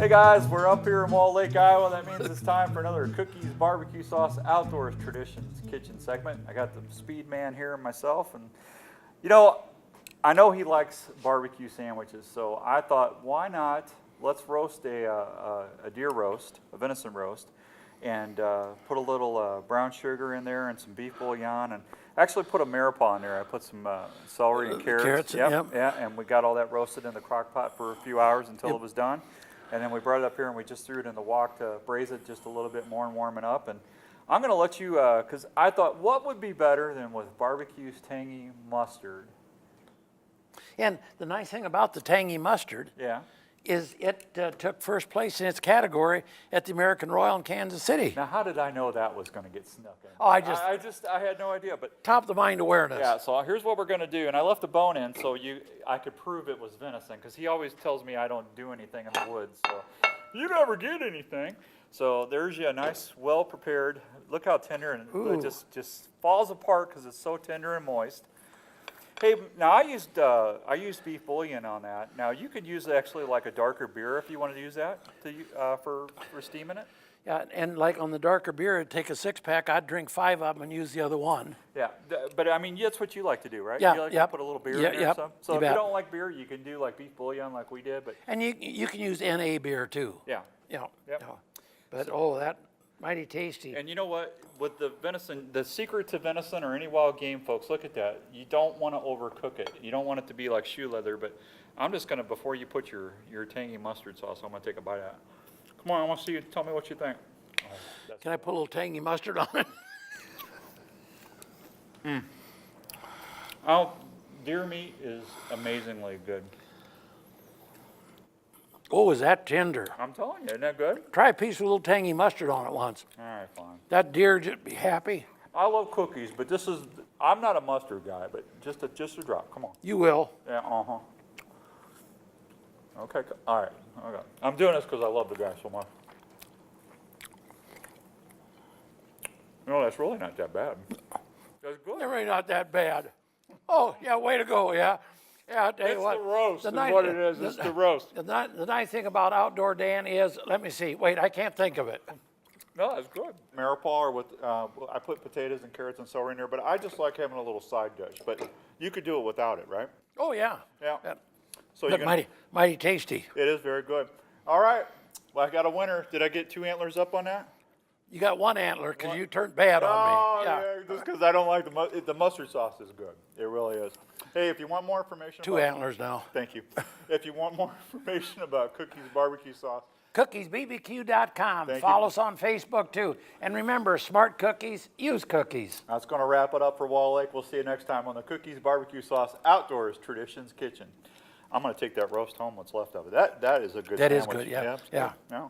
Hey guys, we're up here in Wall Lake, Iowa. That means it's time for another Cookies Barbecue Sauce Outdoors Traditions Kitchen segment. I got the speed man here myself, and you know, I know he likes barbecue sandwiches, so I thought, why not? Let's roast a deer roast, a venison roast, and put a little brown sugar in there and some beef bouillon, and actually put a mirepoix in there. I put some celery and carrots. Yep. Yeah, and we got all that roasted in the crock pot for a few hours until it was done. And then we brought it up here and we just threw it in the wok to braise it just a little bit more and warm it up. And I'm going to let you, because I thought, what would be better than with barbecue's tangy mustard? And the nice thing about the tangy mustard is it took first place in its category at the American Royal in Kansas City. Now, how did I know that was going to get snuck in? Oh, I had no idea. But top of the mind awareness. Yeah, so here's what we're going to do. And I left the bone in so I could prove it was venison, because he always tells me I don't do anything in the woods. So you never get anything. So there's you a nice, well-prepared. Look how tender, and it just falls apart because it's so tender and moist. Hey, now I used beef bouillon on that. Now you could use actually like a darker beer if you wanted to use that for steaming it. Yeah, and like on the darker beer, I'd take a 6-pack, I'd drink 5 of them and use the other one. Yeah, but I mean, that's what you like to do, right? Yeah, you like to put a little beer in there or something? So if you don't like beer, you can do like beef bouillon like we did. And you can use NA beer too. Yeah. Yeah. Yep. Yeah. But that mighty tasty. And you know what? With the venison, the secret to venison or any wild game, folks, look at that. You don't want to overcook it. You don't want it to be like shoe leather, but I'm just going to, before you put your tangy mustard sauce, I'm going to take a bite out. Come on, I want to see you. Tell me what you think. Oh, can I put a little tangy mustard on it? Oh, deer meat is amazingly good. Oh, is that tender? I'm telling you, isn't that good? Try a piece with a little tangy mustard on it once. All right, fine. That deer just be happy. I love cookies, but I'm not a mustard guy, but just a drop. Come on. You will. Yeah, Okay, all right. Okay. I'm doing this because I love the guy so much. No, that's really not that bad. That's good. They're really not that bad. Oh, yeah, way to go, yeah. Yeah, I'll tell you what. It's the roast is what it is. It's the roast. The nice thing about Outdoor Dan is, let me see. Wait, I can't think of it. No, it's good. Mirepoix with, I put potatoes and carrots and celery in there, but I just like having a little side dish. But you could do it without it, right? Oh, yeah. Yeah. So But mighty tasty. It is very good. All right. Well, I got a winner. Did I get 2 antlers up on that? You got 1 antler because you turned bad on me. Oh, yeah, just because I don't like the mustard sauce is good. It really is. Hey, if you want more information 2 antlers now. Thank you. If you want more information about Cookies Barbecue Sauce, cookiesbbq.com. Follow us on Facebook too. And remember, smart cookies, use cookies. That's going to wrap it up for Wall Lake. We'll see you next time on the Cookies Barbecue Sauce Outdoors Traditions Kitchen. I'm going to take that roast home, what's left of it. That is a good sandwich. That is good, yeah. Yeah.